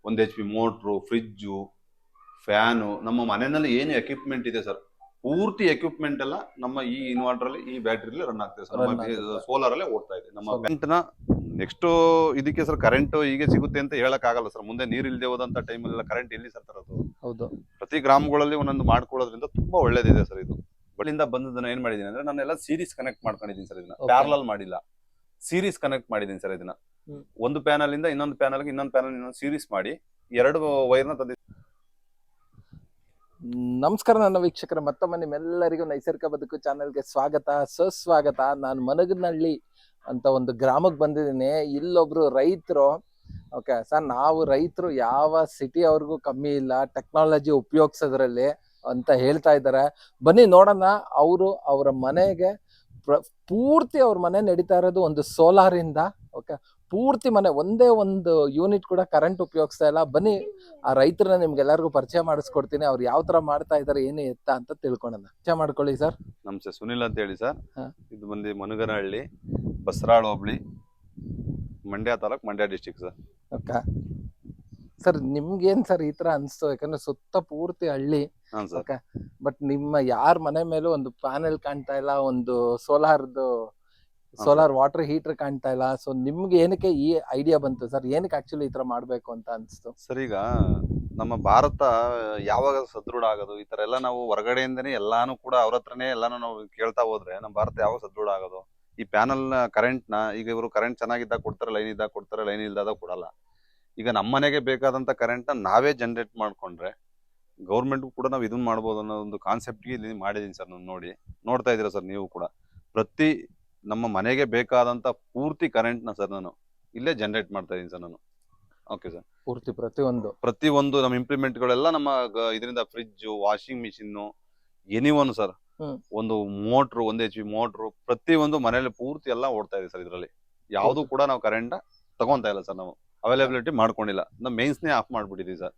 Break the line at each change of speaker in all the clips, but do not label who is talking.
1 HP motor, fridge, fan, ನಮ್ಮ ಮನೆಯಲ್ಲಿ ಏನು ಎಕ್ವಿಪ್ಮೆಂಟ್ ಇದೆ ಸರ್, ಪೂರ್ತಿ ಎಕ್ವಿಪ್ಮೆಂಟ್ ಎಲ್ಲ ನಮ್ಮ ಈ ಇನ್ವರ್ಟರ್ ಅಲ್ಲಿ, ಈ ಬ್ಯಾಟ್ರಿಲಿ ರನ್ ಆಗ್ತದೆ ಸರ್. ನಮ್ಮ ಸೋಲಾರ್ ಅಲ್ಲೇ ಓಡ್ತಾ ಇದೆ ನಮ್ಮ ಕರೆಂಟ್ ನ. ನೆಕ್ಸ್ಟ್ ಇದಕ್ಕೆ ಸರ್ ಕರೆಂಟ್ ಹೀಗೆ ಸಿಗುತ್ತೆ ಅಂತ ಹೇಳಕ್ ಆಗಲ್ಲ ಸರ್. ಮುಂದೆ ನೀರ್ ಇಲ್ಲದೆ ಹೋದಂತ ಟೈಮಲ್ಲಿ ಕರೆಂಟ್ ಎಲ್ಲಿ ಸರ್ ತರೋದು?
ಹೌದು.
ಪ್ರತಿ ಗ್ರಾಮಗಳಲ್ಲಿ ಒಂದೊಂದು ಮಾಡ್ಕೊಳ್ಳೋದ್ರಿಂದ ತುಂಬಾ ಒಳ್ಳೇದಿದೆ ಸರ್ ಇದು. ಬಳಿಂದ ಬಂದದನ್ನ ಏನ್ ಮಾಡಿದೀನಿ ಅಂದ್ರೆ ನಾನೆಲ್ಲ ಸೀರೀಸ್ ಕನೆಕ್ಟ್ ಮಾಡ್ಕೊಂಡಿದ್ದೀನಿ ಸರ್. ಇದನ್ನ ಪ್ಯಾರಲಲ್ ಮಾಡಿಲ್ಲ, ಸೀರೀಸ್ ಕನೆಕ್ಟ್ ಮಾಡಿದೀನಿ ಸರ್. ಇದನ್ನ ಒಂದು ಪ್ಯಾನಲ್ ಇಂದ ಇನ್ನೊಂದು ಪ್ಯಾನಲ್, ಇನ್ನೊಂದು ಪ್ಯಾನಲ್ ಇನ್ನೊಂದು ಸೀರೀಸ್ ಮಾಡಿ 2 ವೈರ್ನ ತಂದಿದ್ದೀನಿ.
ನಮಸ್ಕಾರ ನನ್ನ ವೀಕ್ಷಕರ, ಮತ್ತೊಮ್ಮೆ ನಿಮ್ಮೆಲ್ಲರಿಗೂ ನೈಸರ್ಗಿಕ ಬದುಕು ಚಾನೆಲ್ಗೆ ಸ್ವಾಗತ, ಸುಸ್ವಾಗತ. ನಾನು ಮನಗನಹಳ್ಳಿ ಅಂತ ಒಂದು ಗ್ರಾಮಕ್ಕೆ ಬಂದಿದ್ದೀನಿ. ಇಲ್ಲೊಬ್ರು ರೈತರು. ಓಕೆ ಸರ್, ನಾವು ರೈತರು ಯಾವ ಸಿಟಿ ಅವ್ರಿಗೂ ಕಮ್ಮಿ ಇಲ್ಲ ಟೆಕ್ನಾಲಜಿ ಉಪಯೋಗಿಸೋದ್ರಲ್ಲಿ ಅಂತ ಹೇಳ್ತಾ ಇದ್ದಾರೆ. ಬನ್ನಿ ನೋಡೋಣ. ಅವರ ಮನೆಗೆ ಪೂರ್ತಿ ಅವ್ರ ಮನೆ ನಡೀತಾ ಇರೋದು ಒಂದು ಸೋಲಾರ್ ಇಂದ. ಓಕೆ, ಪೂರ್ತಿ ಮನೆ, ಒಂದೇ ಒಂದು ಯೂನಿಟ್ ಕೂಡ ಕರೆಂಟ್ ಉಪಯೋಗಿಸ್ತಾ ಇಲ್ಲ. ಬನ್ನಿ ಆ ರೈತರನ್ನ ನಿಮ್ಗೆಲ್ಲರಿಗೂ ಪರಿಚಯ ಮಾಡಿಸ್ಕೊಡ್ತೀನಿ. ಅವ್ರು ಯಾವ ತರ ಮಾಡ್ತಾ ಇದಾರೆ, ಏನು ಎತ್ತ ಅಂತ ತಿಳ್ಕೊಳ್ಳೋಣ. ಪರಿಚಯ ಮಾಡ್ಕೊಳ್ಳಿ ಸರ್.
ನಮಸ್ತೆ, ಸುನಿಲ್ ಅಂತ ಹೇಳಿ ಸರ್. ಇದು ಬಂದು Managanahalli, Basaral hobli, Mandya taluk, Mandya district sir.
Okay sir, ನಿಮ್ಗೇನ್ ಸರ್ ಈ ತರ ಅನ್ಸ್ತು? ಯಾಕಂದ್ರೆ ಸುತ್ತ ಪೂರ್ತಿ ಹಳ್ಳಿ. ಓಕೆ, ಬಟ್ ನಿಮ್ಮ ಯಾರ ಮನೆ ಮೇಲೂ ಒಂದು ಪ್ಯಾನೆಲ್ ಕಾಣ್ತಾ ಇಲ್ಲ, ಒಂದು ಸೋಲಾರ್ ವಾಟರ್ ಹೀಟರ್ ಕಾಣ್ತಾ ಇಲ್ಲ. ಸೊ ನಿಮ್ಗೆ ಏನಕ್ಕೆ ಈ ಐಡಿಯಾ ಬಂತು ಸರ್? ಏನಕ್ಕೆ ಆಕ್ಚುಲಿ ಈ ತರ ಮಾಡ್ಬೇಕು ಅಂತ ಅನ್ಸ್ತು
ಸರ್? ಈಗ ನಮ್ಮ ಭಾರತ ಯಾವಾಗ ಸದೃಢ ಆಗೋದು, ಈ ತರ ಎಲ್ಲ ನಾವು ಹೊರಗಡೆಯಿಂದನೇ ಎಲ್ಲಾನು ಕೂಡ ಅವ್ರ ಹತ್ರನೇ ಎಲ್ಲಾನು ನಾವು ಕೇಳ್ತಾ ಹೋದ್ರೆ ನಮ್ಮ ಭಾರತ ಯಾವಾಗ ಸದೃಢ ಆಗೋದು? ಈ ಪ್ಯಾನಲ್ ನ ಕರೆಂಟ್ ನ ಈಗ ಇವರು ಕರೆಂಟ್ ಚೆನ್ನಾಗಿದ್ದಾಗ ಕೊಡ್ತಾರೆ, ಲೈನ್ ಇದ್ದಾಗ ಕೊಡ್ತಾರೆ, ಲೈನ್ ಇಲ್ದಾಗ ಕೊಡಲ್ಲ. ಈಗ ನಮ್ಮ ಮನೆಗೆ ಬೇಕಾದಂತ ಕರೆಂಟ್ ನ ನಾವೇ ಜನರೇಟ್ ಮಾಡ್ಕೊಂಡ್ರೆ ಗೌರ್ಮೆಂಟ್ ಕೂಡ ನಾವು ಇದನ್ನ ಮಾಡ್ಬೋದು ಅನ್ನೋ ಒಂದು ಕಾನ್ಸೆಪ್ಟ್ಗೆ ಇಲ್ಲಿ ಮಾಡಿದೀನಿ ಸರ್. ನಾನು ನೋಡ್ತಾ ಇದ್ದೀರಾ ಸರ್ ನೀವು ಕೂಡ. ಪ್ರತಿ ನಮ್ಮ ಮನೆಗೆ ಬೇಕಾದಂತ ಪೂರ್ತಿ ಕರೆಂಟ್ ನ ಸರ್ ನಾನು ಇಲ್ಲೇ ಜನರೇಟ್ ಮಾಡ್ತಾ ಇದೀನಿ ಸರ್ ನಾನು. ಓಕೆ ಸರ್,
ಪೂರ್ತಿ ಪ್ರತಿಯೊಂದು
ನಮ್ಮ ಇಂಪ್ಲಿಮೆಂಟ್ ಗಳೆಲ್ಲ ನಮ್ಮ ಇದರಿಂದ fridge, washing machine, anyone sir, ಒಂದು ಮೋಟ್ರು, 1 HP ಮೋಟ್ರು, ಪ್ರತಿಯೊಂದು ಮನೇಲಿ ಪೂರ್ತಿ ಎಲ್ಲ ಓಡ್ತಾ ಇದೆ ಸರ್. ಇದರಲ್ಲಿ ಯಾವ್ದು ಕೂಡ ನಾವು ಕರೆಂಟ್ ತಗೊಂತಾ ಇಲ್ಲ ಸರ್. ನಾವು ಅವೈಲಬಿಲಿಟಿ ಮಾಡ್ಕೊಂಡಿಲ್ಲ. ನಮ್ಮ ಮೇನ್ಸ್ನೇ ಆಫ್ ಮಾಡ್ಬಿಟ್ಟಿದೀವಿ ಸರ್.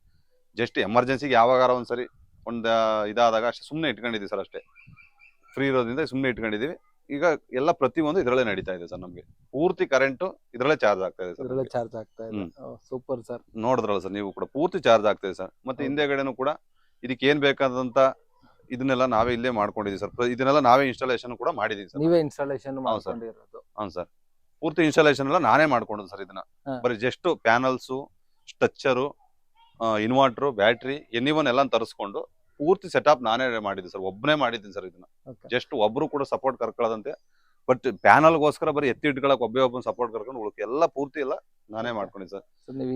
ಜಸ್ಟ್ ಎಮರ್ಜೆನ್ಸಿಗೆ ಯಾವಾಗಾರ ಒಂದ್ಸರಿ ಇದಾದಾಗ ಅಷ್ಟೇ ಸುಮ್ಮನೆ ಇಟ್ಕೊಂಡಿದೀವಿ ಸರ್. ಅಷ್ಟೇ ಫ್ರೀ ಇರೋದ್ರಿಂದ ಸುಮ್ಮನೆ ಇಟ್ಕೊಂಡಿದೀವಿ. ಈಗ ಎಲ್ಲ ಪ್ರತಿಯೊಂದು ಇದ್ರಲ್ಲೇ ನಡೀತಾ ಇದೆ ಸರ್. ನಮ್ಗೆ ಪೂರ್ತಿ ಕರೆಂಟ್ ಇದ್ರಲ್ಲೇ ಚಾರ್ಜ್ ಆಗ್ತಾ ಇದೆ ಸರ್.
ಚಾರ್ಜ್ ಆಗ್ತಾ ಇದೆ. Super sir.
ನೋಡಿದ್ರಲ್ಲ ಸರ್ ನೀವು ಕೂಡ, ಪೂರ್ತಿ ಚಾರ್ಜ್ ಆಗ್ತಾ ಇದೆ ಸರ್. ಮತ್ತೆ ಹಿಂದೆಗಡೆನೂ ಕೂಡ ಇದಕ್ಕೆ ಏನ್ ಬೇಕಾದಂತ ಇದನ್ನೆಲ್ಲ ನಾವೇ ಇಲ್ಲೇ ಮಾಡ್ಕೊಂಡಿದೀವಿ ಸರ್. ಇದನ್ನೆಲ್ಲ ನಾವೇ ಇನ್ಸ್ಟಾಲೇಷನ್ ಕೂಡ ಮಾಡಿದೀವಿ ಸರ್.
ನೀವೇ ಇನ್ಸ್ಟಾಲೇಷನ್ ಮಾಡ್ಕೊಂಡಿರೋದು?
ಹೌದು ಸರ್, ಪೂರ್ತಿ ಇನ್ಸ್ಟಾಲೇಷನ್ ಎಲ್ಲ ನಾನೇ ಮಾಡ್ಕೊಂಡದ್ದು ಸರ್. ಇದನ್ನ ಬರೀ just panels, structure, inverter, battery, anyone ಎಲ್ಲ ತರಿಸ್ಕೊಂಡು ಪೂರ್ತಿ ಸೆಟಪ್ ನಾನೇ ಮಾಡಿದ್ದೆ ಸರ್. ಒಬ್ಬನೇ ಮಾಡಿದ್ದೀನಿ ಸರ್ ಇದನ್ನ. ಜಸ್ಟ್ ಒಬ್ರು ಕೂಡ ಸಪೋರ್ಟ್ ಕರ್ಕೊಳ್ಳೋದಂತೆ. ಬಟ್ ಪ್ಯಾನಲ್ಗೋಸ್ಕರ ಬರೀ ಎತ್ತಿ ಇಟ್ಕೊಳಕ್ ಒಬ್ಬನ ಸಪೋರ್ಟ್ ಕರ್ಕೊಂಡು ಉಳಕ್ಕೆ ಎಲ್ಲ ಪೂರ್ತಿ ಎಲ್ಲ ನಾನೇ ಮಾಡ್ಕೊಂಡಿ ಸರ್.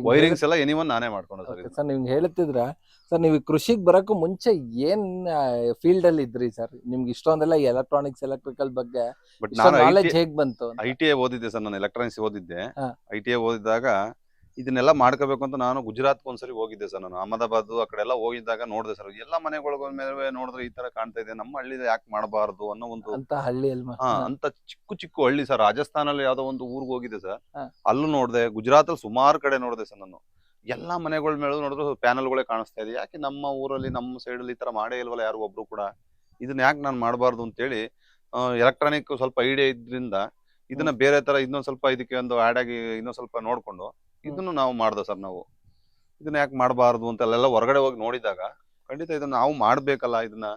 ವೈರಿಂಗ್ಸ್ ಎಲ್ಲ ಎನಿವನ್ ನಾನೇ ಮಾಡ್ಕೊಂಡೆ ಸರ್.
ಸರ್ ನೀವು ಹೇಳ್ತಿದ್ರ ಸರ್, ನೀವು ಕೃಷಿಗೆ ಬರಕ್ಕೂ ಮುಂಚೆ ಏನ್ ಫೀಲ್ಡ್ ಅಲ್ಲಿ ಇದ್ರಿ ಸರ್? ನಿಮ್ಗೆ ಇಷ್ಟೊಂದೆಲ್ಲ ಎಲೆಕ್ಟ್ರಾನಿಕ್ಸ್, ಎಲೆಕ್ಟ್ರಿಕಲ್ ಬಗ್ಗೆ
ಬಟ್ ನಾನು
ನಾಲೆಜ್ ಹೇಗ್ ಬಂತು?
ITI ಓದಿದ್ದೆ ಸರ್. ನಾನು ಎಲೆಕ್ಟ್ರಾನಿಕ್ಸ್ ಓದಿದ್ದೆ. ITI ಓದಿದಾಗ ಇದನ್ನೆಲ್ಲ ಮಾಡ್ಕೋಬೇಕು ಅಂತ ನಾನು ಗುಜರಾತ್ ಒಂದ್ಸರಿ ಹೋಗಿದ್ದೆ ಸರ್. ನಾನು ಅಹಮದಾಬಾದ್ ಆ ಕಡೆ ಎಲ್ಲ ಹೋಗಿದ್ದಾಗ ನೋಡಿದೆ ಸರ್. ಎಲ್ಲ ಮನೆಗಳ ಮೇಲೆ ನೋಡಿದ್ರೆ ಈ ತರ ಕಾಣ್ತಾ ಇದೆ, ನಮ್ಮ ಹಳ್ಳಿ ಯಾಕೆ ಮಾಡಬಾರ್ದು ಅನ್ನೋ ಒಂದು ಅಂತ ಚಿಕ್ಕ ಹಳ್ಳಿ ಸರ್. ರಾಜಸ್ಥಾನಲ್ಲಿ ಯಾವ್ದೋ ಒಂದು ಊರ್ಗ್ ಹೋಗಿದ್ದೆ ಸರ್. ಅಲ್ಲೂ ನೋಡಿದೆ, ಗುಜರಾತ್ ಅಲ್ಲಿ ಸುಮಾರು ಕಡೆ ನೋಡಿದೆ ಸರ್. ನಾನು ಎಲ್ಲಾ ಮನೆಗಳ ಮೇಲೆ ನೋಡಿದ್ರು ಪ್ಯಾನಲ್ಗಳೇ ಕಾಣಿಸ್ತಾ ಇದೆ. ಯಾಕೆ ನಮ್ಮ ಊರಲ್ಲಿ, ನಮ್ಮ ಸೈಡ್ ಅಲ್ಲಿ ಈ ತರ ಮಾಡೇ ಇಲ್ವಲ್ಲ ಯಾರು ಒಬ್ರು ಕೂಡ? ಇದನ್ನ ಯಾಕೆ ನಾನು ಮಾಡಬಾರ್ದು ಅಂತೇಳಿ ಎಲೆಕ್ಟ್ರಾನಿಕ್ ಸ್ವಲ್ಪ ಐಡಿಯಾ ಇದ್ರಿಂದ ಇದನ್ನ ಬೇರೆ ತರ ಇನ್ನೊಂದ್ ಸ್ವಲ್ಪ ಇದಕ್ಕೆ ಒಂದು ಆಡ್ ಆಗಿ ಇನ್ನೊಂದ್ ಸ್ವಲ್ಪ ನೋಡ್ಕೊಂಡು ಇದನ್ನು ನಾವು ಮಾಡ್ದ ಸರ್. ನಾವು ಇದನ್ನ ಯಾಕೆ ಮಾಡಬಾರ್ದು ಅಂತ ಅಲ್ಲೆಲ್ಲ ಹೊರಗಡೆ ಹೋಗಿ ನೋಡಿದಾಗ ಖಂಡಿತ ಇದನ್ನ ನಾವು ಮಾಡ್ಬೇಕಲ್ಲ, ಇದನ್ನ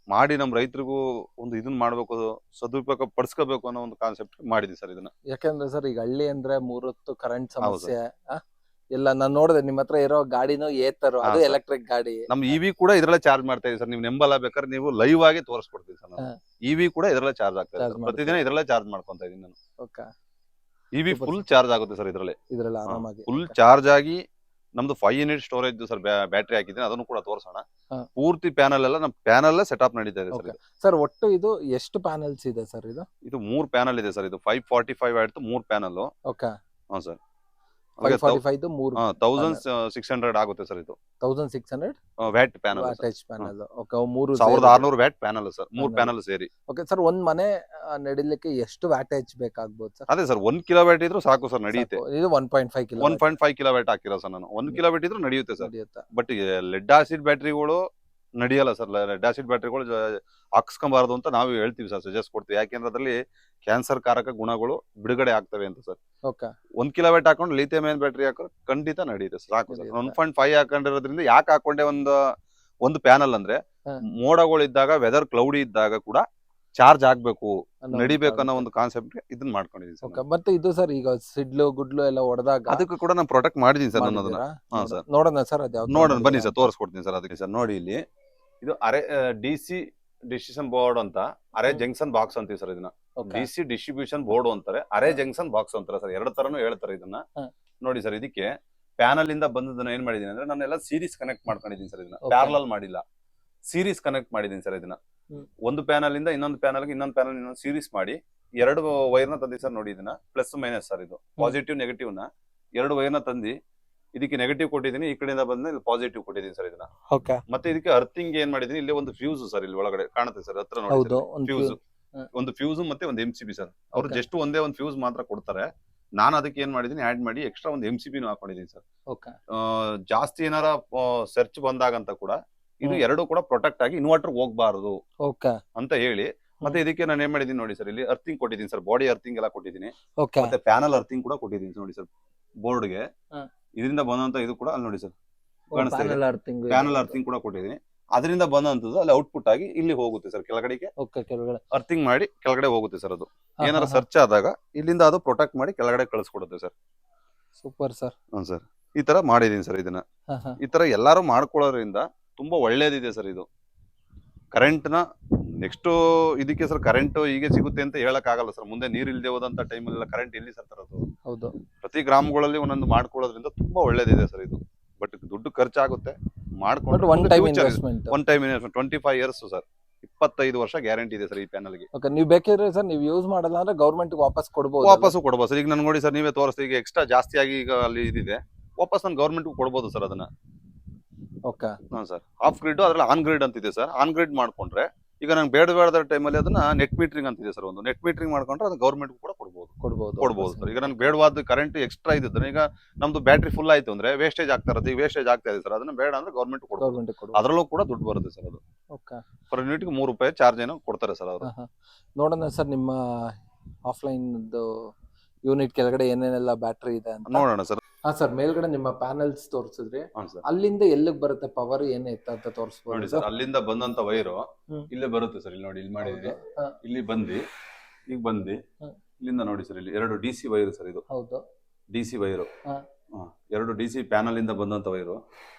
ಮಾಡಿ ನಮ್ಮ ರೈತರಿಗೂ ಒಂದು ಇದನ್ನ ಮಾಡ್ಬೇಕು, ಸದುಪಯೋಗ ಪಡಿಸ್ಕೋಬೇಕು ಅನ್ನೋ ಒಂದು ಕಾನ್ಸೆಪ್ಟ್ ಮಾಡಿದ್ವಿ ಸರ್ ಇದನ್ನ.
ಯಾಕಂದ್ರೆ ಸರ್ ಈಗ ಹಳ್ಳಿ ಅಂದ್ರೆ 3 ಹೊತ್ತು ಕರೆಂಟ್ ಸಮಸ್ಯೆ ಎಲ್ಲ. ನಾನು ನೋಡಿದೆ ನಿಮ್ಮ ಹತ್ರ ಇರೋ ಗಾಡಿನೂ ಏತರು, ಅದು ಎಲೆಕ್ಟ್ರಿಕ್ ಗಾಡಿ.
ನಮ್ ಇವಿ ಕೂಡ ಇದ್ರಲ್ಲೇ ಚಾರ್ಜ್ ಮಾಡ್ತಾ ಇದೀವಿ ಸರ್. ನೀವು ನಂಬಲ್ಲ, ಬೇಕಾದ್ರೆ ನೀವು ಲೈವ್ ಆಗಿ ತೋರಿಸ್ಕೊಡ್ತೀವಿ ಸರ್. ನಾನು ಇವಿ ಕೂಡ ಇದ್ರಲ್ಲೇ ಚಾರ್ಜ್ ಆಗ್ತಾ ಇದೆ. ಪ್ರತಿದಿನ ಇದ್ರಲ್ಲೇ ಚಾರ್ಜ್ ಮಾಡ್ಕೊಂತ ಇದೀನಿ ನಾನು. ಇವಿ ಫುಲ್ ಚಾರ್ಜ್ ಆಗುತ್ತೆ ಸರ್. ಇದ್ರಲ್ಲೇ ಫುಲ್ ಚಾರ್ಜ್ ಆಗಿ ನಮ್ದು 5 ಯೂನಿಟ್ ಸ್ಟೋರೇಜ್ ಸರ್ ಬ್ಯಾಟ್ರಿ ಹಾಕಿದ್ದೀನಿ. ಅದನ್ನು ಕೂಡ ತೋರಿಸೋಣ. ಪೂರ್ತಿ ಪ್ಯಾನಲ್ ಎಲ್ಲ ನಮ್ಮ ಪ್ಯಾನಲ್ ಸೆಟಪ್ ನಡೀತಾ ಇದೆ ಸರ್.
ಸರ್ ಒಟ್ಟು ಇದು ಎಷ್ಟು ಪ್ಯಾನಲ್ಸ್ ಇದೆ ಸರ್?
ಇದು 3 ಪ್ಯಾನಲ್ ಇದೆ ಸರ್. ಇದು 545 ವಾಟ್ 3 ಪ್ಯಾನಲ್.
ಓಕೆ
ಹಾ ಸರ್.
1600
ಆಗುತ್ತೆ ಸರ್. ಇದು
1600
watt panel.
Okay,
3600 watt panel sir. 3 panel ಸೇರಿ.
ಓಕೆ ಸರ್, ಒಂದ್ ಮನೆ ನಡಿಲಿಕ್ಕೆ ಎಷ್ಟು ವ್ಯಾಟೇಜ್ ಬೇಕಾಗಬಹುದು ಸರ್?
ಅದೇ ಸರ್, 1 ಕಿಲೋವ್ಯಾಟ್ ಇದ್ರೂ ಸಾಕು ಸರ್, ನಡೆಯುತ್ತೆ.
ಇದು 1.5
ಕಿಲೋವ್ಯಾಟ್ ಹಾಕಿರೋ ಸರ್ ನಾನು. 1 ಕಿಲೋವ್ಯಾಟ್ ಇದ್ರೂ ನಡೆಯುತ್ತೆ ಸರ್. ಬಟ್ ಲೆಡ್ ಆಸಿಡ್ ಬ್ಯಾಟ್ರಿಗಳು ನಡೆಯಲ್ಲ ಸರ್. ಲೆಡ್ ಆಸಿಡ್ ಬ್ಯಾಟ್ರಿಗಳು ಹಾಕ್ಸ್ಕೊಂಬಾರ್ದು ಅಂತ ನಾವು ಹೇಳ್ತೀವಿ ಸರ್, ಸಜೆಸ್ಟ್ ಕೊಡ್ತೀವಿ. ಯಾಕೆಂದ್ರೆ ಅದರಲ್ಲಿ ಕ್ಯಾನ್ಸರ್ ಕಾರಕ ಗುಣಗಳು ಬಿಡುಗಡೆ ಆಗ್ತವೆ ಅಂತ ಸರ್.
ಓಕೆ
1 ಕಿಲೋವ್ಯಾಟ್ ಹಾಕೊಂಡು ಲಿಥಿಯಂ ಅಯನ್ ಬ್ಯಾಟ್ರಿ ಹಾಕೋರು ಖಂಡಿತ ನಡೆಯುತ್ತೆ ಸಾಕು ಸರ್. 1.5 ಹಾಕೊಂಡಿರೋದ್ರಿಂದ ಯಾಕೆ ಹಾಕೊಂಡೆ ಒಂದು ಪ್ಯಾನಲ್ ಅಂದ್ರೆ
ಹಾ.
ಮೋಡಗಳಿದ್ದಾಗ ವೆದರ್ ಕ್ಲೌಡಿ ಇದ್ದಾಗ ಕೂಡ ಚಾರ್ಜ್ ಆಗ್ಬೇಕು, ನಡಿಬೇಕು ಅನ್ನೋ
ಕಾನ್ಸೆಪ್ಟ್.
ಒಂದು ಕಾನ್ಸೆಪ್ಟ್ ಇದನ್ನ ಮಾಡ್ಕೊಂಡಿದೀನಿ ಸರ್.
ಓಕೆ ಮತ್ತೆ ಇದು ಸರ್ ಈಗ ಸಿಡ್ಲು ಗುಡ್ಲು ಎಲ್ಲ ಹೊಡೆದಾಗ
ಅದಕ್ಕೂ ಕೂಡ ನಾನು ಪ್ರೊಟೆಕ್ಟ್ ಮಾಡಿದೀನಿ ಸರ್ ನಾನು ಅದನ್ನ. ಹಾ ಸರ್,
ನೋಡೋಣ ಸರ್ ಅದು ಯಾವ್ದು
ನೋಡೋಣ ಬನ್ನಿ ಸರ್, ತೋರಿಸ್ಕೊಡ್ತೀನಿ ಸರ್. ಅದಕ್ಕೆ ಸರ್ ನೋಡಿ, ಇಲ್ಲಿ ಇದು ಅರೆ ಡಿಸಿ ಡಿಸ್ಟ್ರಿಬ್ಯೂಷನ್ ಬೋರ್ಡ್ ಅಂತ, ಅರೆ ಜಂಕ್ಷನ್ ಬಾಕ್ಸ್ ಅಂತೀವಿ ಸರ್ ಇದನ್ನ. ಡಿಸಿ ಡಿಸ್ಟ್ರಿಬ್ಯೂಷನ್ ಬೋರ್ಡ್ ಅಂತಾರೆ, ಅರೆ ಜಂಕ್ಷನ್ ಬಾಕ್ಸ್ ಅಂತಾರೆ ಸರ್. ಎರಡು ತರನು ಹೇಳ್ತಾರೆ ಇದನ್ನ. ನೋಡಿ ಸರ್, ಇದಕ್ಕೆ ಪ್ಯಾನಲ್ ಇಂದ ಬಂದದನ್ನ ಏನ್ ಮಾಡಿದೀನಿ ಅಂದ್ರೆ ನಾನೆಲ್ಲ ಸೀರೀಸ್ ಕನೆಕ್ಟ್ ಮಾಡ್ಕೊಂಡಿದ್ದೀನಿ ಸರ್. ಇದನ್ನ ಪ್ಯಾರಲಲ್ ಮಾಡಿಲ್ಲ, ಸೀರೀಸ್ ಕನೆಕ್ಟ್ ಮಾಡಿದೀನಿ ಸರ್ ಇದನ್ನ. ಒಂದು ಪ್ಯಾನಲ್ ಇಂದ ಇನ್ನೊಂದು ಪ್ಯಾನಲ್ ಇನ್ನೊಂದು ಸೀರೀಸ್ ಮಾಡಿ 2 ವೈರ್ನ ತಂದಿ ಸರ್. ನೋಡಿ ಇದನ್ನ ಪ್ಲಸ್ ಮೈನಸ್ ಸರ್, ಇದು ಪಾಸಿಟಿವ್ ನೆಗೆಟಿವ್ ನ 2 ವೈರ್ನ ತಂದಿ ಇದಕ್ಕೆ ನೆಗೆಟಿವ್ ಕೊಟ್ಟಿದ್ದೀನಿ, ಈ ಕಡೆಯಿಂದ ಬಂದ ಇಲ್ಲಿ ಪಾಸಿಟಿವ್ ಕೊಟ್ಟಿದ್ದೀನಿ ಸರ್ ಇದನ್ನ. ಮತ್ತೆ ಇದಕ್ಕೆ ಅರ್ಥಿಂಗ್ ಏನ್ ಮಾಡಿದೀನಿ, ಇಲ್ಲಿ ಒಂದು ಫ್ಯೂಸ್ ಸರ್, ಇಲ್ಲಿ ಒಳಗಡೆ ಕಾಣುತ್ತೆ ಸರ್ ಹತ್ರ ನೋಡಿ, ಫ್ಯೂಸ್ ಒಂದು ಫ್ಯೂಸ್ ಮತ್ತೆ ಒಂದು MCB ಸರ್. ಅವ್ರು ಜಸ್ಟ್ ಒಂದೇ ಒಂದು ಫ್ಯೂಸ್ ಮಾತ್ರ ಕೊಡ್ತಾರೆ. ನಾನು ಅದಕ್ಕೆ ಏನ್ ಮಾಡಿದೀನಿ, ಆಡ್ ಮಾಡಿ ಎಕ್ಸ್ಟ್ರಾ ಒಂದು MCB ಹಾಕೊಂಡಿದೀನಿ ಸರ್. ಜಾಸ್ತಿ ಏನಾರ ಸರ್ಚ್ ಬಂದಾಗಂತ ಕೂಡ ಇದು ಎರಡು ಕೂಡ ಪ್ರೊಟೆಕ್ಟ್ ಆಗಿ ಇನ್ವರ್ಟರ್ ಹೋಗ್ಬಾರದು ಅಂತ ಹೇಳಿ. ಮತ್ತೆ ಇದಕ್ಕೆ ನಾನು ಏನ್ ಮಾಡಿದೀನಿ ನೋಡಿ ಸರ್, ಇಲ್ಲಿ ಅರ್ಥಿಂಗ್ ಕೊಟ್ಟಿದ್ದೀನಿ ಸರ್, ಬಾಡಿ ಅರ್ಥಿಂಗ್ ಎಲ್ಲ ಕೊಟ್ಟಿದ್ದೀನಿ. ಮತ್ತೆ ಪ್ಯಾನಲ್ ಅರ್ಥಿಂಗ್ ಕೂಡ ಕೊಟ್ಟಿದ್ದೀನಿ ನೋಡಿ ಸರ್ ಬೋರ್ಡ್ಗೆ. ಇದರಿಂದ ಬಂದಂತ ಇದು ಕೂಡ ಅಲ್ಲಿ ನೋಡಿ ಸರ್ ಕಾಣಿಸ್ತಾ ಇದೆ, ಪ್ಯಾನಲ್ ಅರ್ಥಿಂಗ್ ಕೂಡ ಕೊಟ್ಟಿದ್ದೀನಿ. ಅದರಿಂದ ಬಂದಂತದ್ದು ಅಲ್ಲಿ ಔಟ್ಪುಟ್ ಆಗಿ ಇಲ್ಲಿ ಹೋಗುತ್ತೆ ಸರ್, ಕೆಳಗಡೆಗೆ ಅರ್ಥಿಂಗ್ ಮಾಡಿ ಕೆಳಗಡೆ ಹೋಗುತ್ತೆ ಸರ್. ಅದು ಏನಾರ ಸರ್ಚ್ ಆದಾಗ ಇಲ್ಲಿಂದ ಅದು ಪ್ರೊಟೆಕ್ಟ್ ಮಾಡಿ ಕೆಳಗಡೆ ಕಳಿಸ್ಕೊಡುತ್ತೆ ಸರ್.
Super sir.
ಹ್ಮ್ ಸರ್, ಈ ತರ ಮಾಡಿದೀನಿ ಸರ್ ಇದನ್ನ. ಈ ತರ ಎಲ್ಲಾರು ಮಾಡ್ಕೊಳ್ಳೋದ್ರಿಂದ ತುಂಬಾ ಒಳ್ಳೇದಿದೆ ಸರ್. ಇದು ಕರೆಂಟ್ ನ ನೆಕ್ಸ್ಟ್ ಇದಕ್ಕೆ ಸರ್, ಕರೆಂಟ್ ಹೀಗೆ ಸಿಗುತ್ತೆ ಅಂತ ಹೇಳಕ್ ಆಗಲ್ಲ ಸರ್. ಮುಂದೆ ನೀರ್ ಇಲ್ದೆ ಹೋದಂತ ಟೈಮಲ್ಲೆಲ್ಲ ಕರೆಂಟ್ ಎಲ್ಲಿ ಸರ್ ತರೋದು?
ಹೌದು, ಪ್ರತಿ
ಗ್ರಾಮಗಳಲ್ಲಿ ಒಂದೊಂದು ಮಾಡ್ಕೊಳ್ಳೋದ್ರಿಂದ ತುಂಬಾ ಒಳ್ಳೇದಿದೆ ಸರ್ ಇದು. ಬಟ್ ದುಡ್ಡು ಖರ್ಚಾಗುತ್ತೆ, ಮಾಡ್ಕೊಂಡು
one time investment
25 years sir, 25 ವರ್ಷ ಗ್ಯಾರಂಟಿ ಇದೆ ಸರ್ ಈ ಪ್ಯಾನಲ್ಗೆ.
ನೀವು ಬೇಕಿದ್ರೆ ಸರ್ ನೀವು ಯೂಸ್ ಮಾಡಲ್ಲ ಅಂದ್ರೆ ಗೌರ್ಮೆಂಟ್ ವಾಪಸ್ ಕೊಡಬಹುದು.
ವಾಪಸ್ಸು ಕೊಡಬಹುದು ಸರ್. ಈಗ ನನ್ ನೋಡಿ ಸರ್, ನೀವೇ ತೋರಿಸ್ತೀವಿ, ಈಗ ಎಕ್ಸ್ಟ್ರಾ ಜಾಸ್ತಿ ಆಗಿ ಈಗ ಅಲ್ಲಿ ಇದಿದೆ, ವಾಪಸ್ ನಾನು ಗೌರ್ಮೆಂಟ್ ಕೊಡಬಹುದು ಸರ್ ಅದನ್ನ. ಹಾ ಸರ್, ಆಫ್ ಗ್ರಿಡ್ ಅದ್ರಲ್ಲಿ ಆನ್ ಗ್ರಿಡ್ ಅಂತಿದೆ ಸರ್. ಆನ್ ಗ್ರಿಡ್ ಮಾಡ್ಕೊಂಡ್ರೆ ಈಗ ನಂಗೆ ಬೇಡದ ಟೈಮಲ್ಲಿ ಅದನ್ನ ನೆಟ್ ಮೀಟರಿಂಗ್ ಅಂತಿದೆ ಸರ್. ಒಂದು ನೆಟ್ ಮೀಟರಿಂಗ್ ಮಾಡ್ಕೊಂಡ್ರೆ ಅದು ಗೌರ್ಮೆಂಟ್ ಕೂಡ ಕೊಡ್ಬೋದು ಸರ್. ಈಗ ನನ್ಗೆ ಬೇಡವಾದ ಕರೆಂಟ್ ಎಕ್ಸ್ಟ್ರಾ ಇದ್ದಿದ್ರೆ, ಈಗ ನಮ್ದು ಬ್ಯಾಟ್ರಿ ಫುಲ್ ಆಯ್ತು ಅಂದ್ರೆ ವೇಸ್ಟೇಜ್ ಆಗ್ತಾ ಇರುತ್ತೆ, ಈಗ ವೇಸ್ಟೇಜ್ ಆಗ್ತಾ ಇದೆ ಸರ್, ಅದನ್ನ ಬೇಡ ಅಂದ್ರೆ ಗೌರ್ಮೆಂಟ್ ಕೊಡ್ಬೋದು. ಅದರಲ್ಲೂ ಕೂಡ ದುಡ್ಡು ಬರುತ್ತೆ ಸರ್. ಅದು ಪರ್ ಯೂನಿಟ್ಗೆ 3 ರೂಪಾಯಿ ಚಾರ್ಜ್ ಏನೋ ಕೊಡ್ತಾರೆ ಸರ್ ಅವರು.
ನೋಡೋಣ ಸರ್ ನಿಮ್ಮ ಆಫ್ಲೈನ್ ಯೂನಿಟ್ ಕೆಳಗಡೆ ಏನೇನೆಲ್ಲ ಬ್ಯಾಟ್ರಿ ಇದೆ ಅಂತ
ನೋಡೋಣ ಸರ್.
ಹಾ ಸರ್, ಮೇಲ್ಗಡೆ ನಿಮ್ಮ ಪ್ಯಾನಲ್ಸ್ ತೋರಿಸಿದ್ರಿ, ಅಲ್ಲಿಂದ ಎಲ್ಲಿಗೆ ಬರುತ್ತೆ ಪವರ್ ಏನಿತ್ತು ಅಂತ ತೋರಿಸ್ಬೋದು
ನೋಡಿ ಸರ್. ಅಲ್ಲಿಂದ ಬಂದಂತ ವೈರು ಇಲ್ಲೇ ಬರುತ್ತೆ ಸರ್. ಇಲ್ಲಿ ನೋಡಿ, ಇಲ್ಲಿ ಮಾಡಿದ್ವಿ, ಇಲ್ಲಿ ಬಂದು ಇಲ್ಲಿಂದ ನೋಡಿ ಸರ್, ಇಲ್ಲಿ 2 DC ವೈರು ಸರ್. ಇದು
ಹೌದು,
DC ವೈರು. 2 DC ಪ್ಯಾನಲ್ ಇಂದ ಬಂದಂತ ವೈರು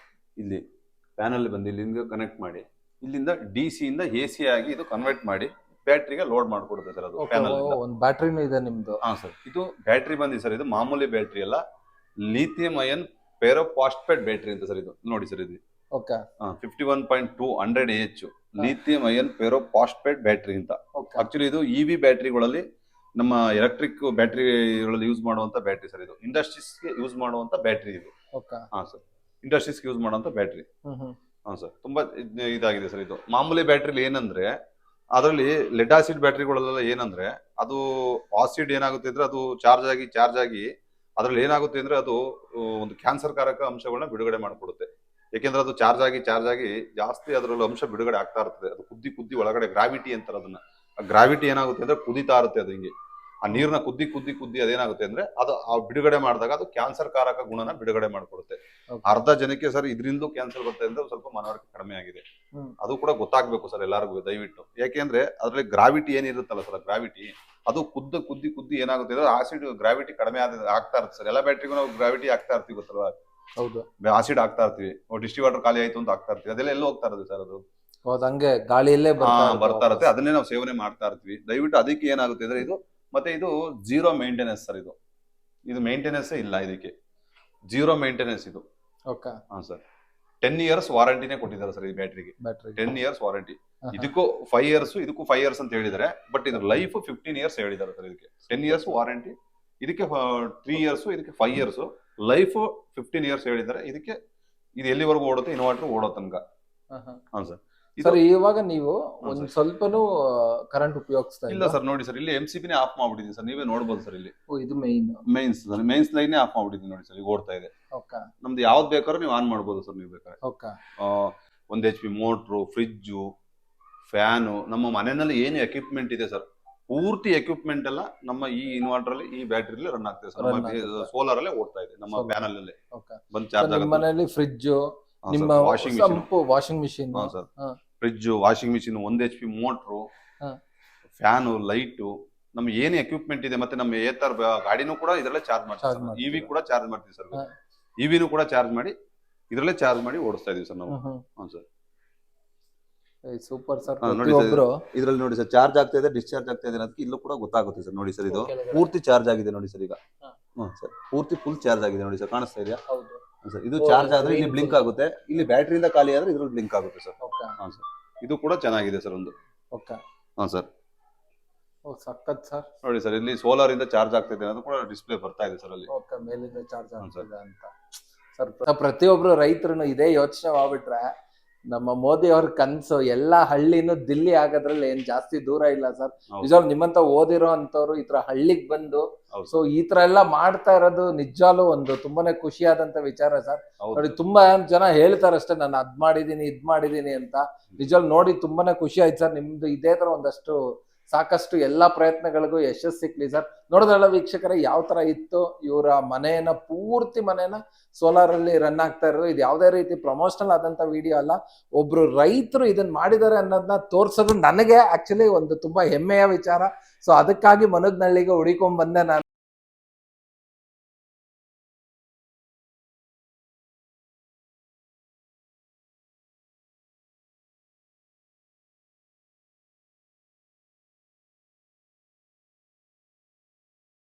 ಇಲ್ಲಿ ಪ್ಯಾನಲ್ ಬಂದು ಇಲ್ಲಿಂದ ಕನೆಕ್ಟ್ ಮಾಡಿ, ಇಲ್ಲಿಂದ DC ಇಂದ AC ಆಗಿ ಇದು ಕನ್ವರ್ಟ್ ಮಾಡಿ ಬ್ಯಾಟ್ರಿಗೆ ಲೋಡ್ ಮಾಡ್ಕೊಡುತ್ತೆ ಸರ್. ಅದು ಪ್ಯಾನಲ್
ಒಂದು ಬ್ಯಾಟ್ರಿನೂ ಇದೆ ನಿಮ್ದು?
ಹಾ ಸರ್, ಇದು ಬ್ಯಾಟ್ರಿ ಬಂದಿ ಸರ್. ಇದು ಮಾಮೂಲಿ ಬ್ಯಾಟ್ರಿ ಅಲ್ಲ, ಲಿಥಿಯಂ ಅಯನ್ ಪೆರೋಫಾಸ್ಫೇಟ್ ಬ್ಯಾಟ್ರಿ ಅಂತ ಸರ್. ಇದು ನೋಡಿ ಸರ್, ಇದು 51.2 100Ah ಲಿಥಿಯಂ ಅಯನ್ ಪೆರೋಫಾಸ್ಫೇಟ್ ಬ್ಯಾಟ್ರಿ ಅಂತ. ಆಕ್ಚುಲಿ ಇದು EV ಬ್ಯಾಟ್ರಿಗಳಲ್ಲಿ, ನಮ್ಮ ಎಲೆಕ್ಟ್ರಿಕ್ ಬ್ಯಾಟ್ರಿಗಳಲ್ಲಿ ಯೂಸ್ ಮಾಡುವಂತ ಬ್ಯಾಟ್ರಿ ಸರ್. ಇದು ಇಂಡಸ್ಟ್ರೀಸ್ಗೆ ಯೂಸ್ ಮಾಡುವಂತ ಬ್ಯಾಟ್ರಿ ಇದು. ಹಾ ಸರ್, ಇಂಡಸ್ಟ್ರೀಸ್ಗೆ ಯೂಸ್ ಮಾಡುವಂತ ಬ್ಯಾಟ್ರಿ. ಹಾ ಸರ್, ತುಂಬಾ ಇದಾಗಿದೆ ಸರ್. ಇದು ಮಾಮೂಲಿ ಬ್ಯಾಟ್ರಿಲಿ ಏನಂದ್ರೆ, ಅದರಲ್ಲಿ ಲೆಡ್ ಆಸಿಡ್ ಬ್ಯಾಟ್ರಿಗಳೆಲ್ಲ ಏನಂದ್ರೆ, ಅದು ಆಸಿಡ್ ಏನಾಗುತ್ತೆ ಅಂದ್ರೆ ಅದು ಚಾರ್ಜ್ ಆಗಿ ಅದ್ರಲ್ಲಿ ಏನಾಗುತ್ತೆ ಅಂದ್ರೆ ಅದು ಒಂದು ಕ್ಯಾನ್ಸರ್ ಕಾರಕ ಅಂಶಗಳನ್ನ ಬಿಡುಗಡೆ ಮಾಡ್ಕೊಡುತ್ತೆ. ಯಾಕೆಂದ್ರೆ ಅದು ಚಾರ್ಜ್ ಆಗಿ ಜಾಸ್ತಿ ಅದರಲ್ಲಿ ಅಂಶ ಬಿಡುಗಡೆ ಆಗ್ತಾ ಇರ್ತದೆ. ಅದು ಕುದ್ದಿ ಒಳಗಡೆ ಗ್ರಾವಿಟಿ ಅಂತಾರೆ ಅದನ್ನ. ಆ ಗ್ರಾವಿಟಿ ಏನಾಗುತ್ತೆ ಅಂದ್ರೆ ಕುದಿತಾ ಇರುತ್ತೆ ಅದು. ಹಿಂಗೆ ಆ ನೀರ್ನ ಕುದ್ದಿ ಅದೇನಾಗುತ್ತೆ ಅಂದ್ರೆ ಅದು ಆ ಬಿಡುಗಡೆ ಮಾಡಿದಾಗ ಅದು ಕ್ಯಾನ್ಸರ್ ಕಾರಕ ಗುಣನ ಬಿಡುಗಡೆ ಮಾಡ್ಕೊಡುತ್ತೆ. ಅರ್ಧ ಜನಕ್ಕೆ ಸರ್ ಇದರಿಂದ ಕ್ಯಾನ್ಸರ್ ಬರುತ್ತೆ ಅಂತ ಸ್ವಲ್ಪ ಮನವರಿಕೆ ಕಡಿಮೆ ಆಗಿದೆ. ಅದು ಕೂಡ ಗೊತ್ತಾಗ್ಬೇಕು ಸರ್ ಎಲ್ಲರಿಗೂ ದಯವಿಟ್ಟು. ಯಾಕೆಂದ್ರೆ ಅದ್ರಲ್ಲಿ ಗ್ರಾವಿಟಿ ಏನಿರುತ್ತಲ್ಲ ಸರ್, ಗ್ರಾವಿಟಿ ಅದು ಕುದ್ದಿ ಏನಾಗುತ್ತೆ ಅಂದ್ರೆ ಆಸಿಡ್ ಗ್ರಾವಿಟಿ ಕಡಿಮೆ ಆಗ್ತಾ ಇರುತ್ತೆ ಸರ್. ಎಲ್ಲ ಬ್ಯಾಟ್ರಿಗೂ ನಾವು ಗ್ರಾವಿಟಿ ಆಗ್ತಾ ಇರ್ತೀವಿ ಗೊತ್ತಲ್ವಾ? ಹೌದು, ಆಸಿಡ್ ಆಗ್ತಾ ಇರ್ತೀವಿ, ಡಿಸ್ಟಿಲ್ ಖಾಲಿ ಆಯ್ತು ಅಂತ ಆಗ್ತಾ ಇರ್ತೀವಿ. ಅದೆಲ್ಲ ಎಲ್ಲ ಹೋಗ್ತಾ ಇರುತ್ತೆ ಸರ್. ಅದು
ಹಂಗೆ ಗಾಳಿಯಲ್ಲೇ
ಬರ್ತಾ ಇರುತ್ತೆ, ಅದನ್ನೇ ನಾವು ಸೇವನೆ ಮಾಡ್ತಾ ಇರ್ತೀವಿ. ದಯವಿಟ್ಟು ಅದಕ್ಕೆ ಏನಾಗುತ್ತೆ ಅಂದ್ರೆ ಇದು, ಮತ್ತೆ ಇದು 0 ಮೇಂಟೆನೆನ್ಸ್ ಸರ್. ಇದು ಮೇಂಟೆನೆನ್ಸ್ ಇಲ್ಲ, ಇದಕ್ಕೆ 0 ಮೇಂಟೆನೆನ್ಸ್ ಇದು. ಹಾ ಸರ್, 10 years ವಾರಂಟಿನೇ ಕೊಟ್ಟಿದ್ದಾರೆ ಸರ್ ಈ ಬ್ಯಾಟ್ರಿಗೆ. 10 years ವಾರಂಟಿ. ಇದಕ್ಕೂ 5 years, ಇದಕ್ಕೂ 5 years ಅಂತ ಹೇಳಿದ್ದಾರೆ. ಬಟ್ ಇದ್ರ ಲೈಫ್ 15 years ಹೇಳಿದ್ದಾರೆ ಸರ್. ಇದಕ್ಕೆ 10 years ವಾರಂಟಿ, ಇದಕ್ಕೆ 3 years, ಇದಕ್ಕೆ 5 years, ಲೈಫ್ 15 years ಹೇಳಿದ್ದಾರೆ. ಇದಕ್ಕೆ ಇದು ಎಲ್ಲಿವರೆಗೂ ಓಡುತ್ತೆ, ಇನ್ವರ್ಟರ್ ಓಡೋ ತನಕ. ಹಾ ಸರ್.
ಸರ್ ಇವಾಗ ನೀವು ಒಂದ್ ಸ್ವಲ್ಪನೂ ಕರೆಂಟ್ ಉಪಯೋಗಿಸ್ತಾ
ಇಲ್ಲ ಸರ್. ನೋಡಿ ಸರ್, ಇಲ್ಲಿ MCB ನೇ ಆಫ್ ಮಾಡ್ಬಿಟ್ಟಿದ್ದೀನಿ ಸರ್, ನೀವೇ ನೋಡ್ಬೋದು ಸರ್. ಇಲ್ಲಿ
ಇದು
ಮೇನ್ಸ್ ಲೈನ್ ಆಫ್ ಮಾಡ್ಬಿಟ್ಟಿದ್ದೀನಿ ನೋಡಿ ಸರ್. ಈಗ ಓಡ್ತಾ ಇದೆ. ನಮ್ದು ಯಾವ್ದು ಬೇಕಾದ್ರೂ ನೀವು ಆನ್ ಮಾಡ್ಬೋದು ಸರ್. ನೀವು ಬೇಕಾದ್ರೆ 1 HP ಮೋಟ್ರು, ಫ್ರಿಜ್ಜು, ಫ್ಯಾನು, ನಮ್ಮ ಮನೆಯಲ್ಲಿ ಏನು ಎಕ್ವಿಪ್ಮೆಂಟ್ ಇದೆ ಸರ್, ಪೂರ್ತಿ ಎಕ್ವಿಪ್ಮೆಂಟ್ ಎಲ್ಲ ನಮ್ಮ ಈ ಇನ್ವರ್ಟರ್ ಅಲ್ಲಿ, ಈ ಬ್ಯಾಟ್ರಿ ರನ್ ಆಗ್ತದೆ ಸರ್. ನಮ್ಮ ಸೋಲಾರ್ ಅಲ್ಲೇ ಓಡ್ತಾ ಇದೆ, ನಮ್ಮ ಪ್ಯಾನಲ್ ಅಲ್ಲೇ ಬಂದು ಚಾರ್ಜ್ ಆಗುತ್ತೆ.
ಮನೆಯಲ್ಲಿ ಫ್ರಿಡ್ಜ್, ನಿಮ್ಮ washing machine,
sir fridge, washing machine, 1 HP motor, fan, light, ನಮ್ಗೆ ಏನು ಎಕ್ವಿಪ್ಮೆಂಟ್ ಇದೆ, ಮತ್ತೆ ನಮ್ಮ ಏತರ್ ಗಾಡಿನೂ ಕೂಡ ಇದರಲ್ಲೇ ಚಾರ್ಜ್ ಮಾಡ್ತೀವಿ. ಇವಿ ಕೂಡ ಚಾರ್ಜ್ ಮಾಡ್ತೀವಿ ಸರ್. ಇವಿನೂ ಕೂಡ ಚಾರ್ಜ್ ಮಾಡಿ ಇದರಲ್ಲೇ ಚಾರ್ಜ್ ಮಾಡಿ ಓಡಿಸ್ತಾ ಇದೀವಿ ಸರ್ ನಾವು. ಹ್ಞೂ ಸರ್,
ಸೂಪರ್ ಸರ್.
ನೋಡಿ ಸರ್, ಇದ್ರಲ್ಲಿ ನೋಡಿ ಸರ್ ಚಾರ್ಜ್ ಆಗ್ತಾ ಇದೆ, ಡಿಸ್ಚಾರ್ಜ್ ಆಗ್ತಾ ಇದೆ ಅನ್ನೋದಕ್ಕೆ ಇಲ್ಲೂ ಕೂಡ ಗೊತ್ತಾಗುತ್ತೆ ಸರ್. ನೋಡಿ ಸರ್, ಇದು ಪೂರ್ತಿ ಚಾರ್ಜ್ ಆಗಿದೆ ನೋಡಿ ಸರ್ ಈಗ. ಸರ್ ಪೂರ್ತಿ ಫುಲ್ ಚಾರ್ಜ್ ಆಗಿದೆ ನೋಡಿ ಸರ್, ಕಾಣಿಸ್ತಾ ಇದೆಯಾ ಸರ್? ಇದು ಚಾರ್ಜ್ ಆದ್ರೆ ಇಲ್ಲಿ ಬ್ಲಿಂಕ್ ಆಗುತ್ತೆ, ಇಲ್ಲಿ ಬ್ಯಾಟ್ರಿಯಿಂದ ಖಾಲಿ ಆದ್ರೆ ಇದ್ರಲ್ಲಿ ಬ್ಲಿಂಕ್ ಆಗುತ್ತೆ ಸರ್. ಹಾಂ ಸರ್, ಇದು ಕೂಡ ಚೆನ್ನಾಗಿದೆ ಸರ್ ಒಂದು. ಹಾಂ ಸರ್,
ಸಖತ್ ಸರ್.
ನೋಡಿ ಸರ್, ಇಲ್ಲಿ ಸೋಲಾರ್ ಇಂದ ಚಾರ್ಜ್ ಆಗ್ತಿದೆ ಅನ್ನೋದು ಕೂಡ ಡಿಸ್ಪ್ಲೇ ಬರ್ತಾ ಇದೆ ಸರ್ ಅಲ್ಲಿ.
ಮೇಲಿಂದ ಚಾರ್ಜ್ ಆಗ್ತದೆ ಅಂತ ಸರ್. ಪ್ರತಿಯೊಬ್ರು ರೈತರು ಇದೇ ಯೋಚನೆ ಮಾಡ್ಬಿಟ್ರೆ ನಮ್ಮ ಮೋದಿ ಅವ್ರ ಕನ್ಸು ಎಲ್ಲಾ ಹಳ್ಳಿನೂ ದಿಲ್ಲಿ ಆಗೋದ್ರಲ್ಲಿ ಏನ್ ಜಾಸ್ತಿ ದೂರ ಇಲ್ಲ ಸರ್. ನಿಜವಾಗ್ಲೂ ನಿಮ್ಮಂತ ಓದಿರೋ ಅಂತವ್ರು ಈ ತರ ಹಳ್ಳಿಗ್ ಬಂದು ಸೊ ಈ ತರ ಎಲ್ಲಾ ಮಾಡ್ತಾ ಇರೋದು ನಿಜವಾಗ್ಲೂ ಒಂದು ತುಂಬಾನೇ ಖುಷಿಯಾದಂತ ವಿಚಾರ ಸರ್. ನೋಡಿ ತುಂಬಾ ಜನ ಹೇಳ್ತಾರಷ್ಟೇ, ನಾನು ಅದ್ ಮಾಡಿದೀನಿ ಇದ್ ಮಾಡಿದೀನಿ ಅಂತ. ನಿಜವಾಗ್ಲೂ ನೋಡಿ ತುಂಬಾನೇ ಖುಷಿ ಆಯ್ತು ಸರ್. ನಿಮ್ದು ಇದೇ ತರ ಒಂದಷ್ಟು ಸಾಕಷ್ಟು ಎಲ್ಲಾ ಪ್ರಯತ್ನಗಳಿಗೂ ಯಶಸ್ಸು ಸಿಕ್ಲಿ ಸರ್. ನೋಡಿದ್ರಲ್ಲ ವೀಕ್ಷಕರೇ, ಯಾವ ತರ ಇತ್ತು ಇವರ ಮನೆಯನ್ನ, ಪೂರ್ತಿ ಮನೆಯನ್ನ ಸೋಲಾರ್ ಅಲ್ಲಿ ರನ್ ಆಗ್ತಾ ಇರೋದು. ಇದು ಯಾವುದೇ ರೀತಿ ಪ್ರಮೋಷನಲ್ ಆದಂತ ವಿಡಿಯೋ ಅಲ್ಲ, ಒಬ್ರು ರೈತರು ಇದನ್ನ ಮಾಡಿದ್ದಾರೆ ಅನ್ನೋದನ್ನ ತೋರ್ಸೋದು ನನಗೆ ಆಕ್ಚುಲಿ ಒಂದು ತುಂಬಾ ಹೆಮ್ಮೆಯ ವಿಚಾರ. ಸೊ ಅದಕ್ಕಾಗಿ ಮನಗ್ನಳ್ಳಿಗೆ ಹುಡಿಕೊಂಡ್ ಬಂದೆ ನಾನು.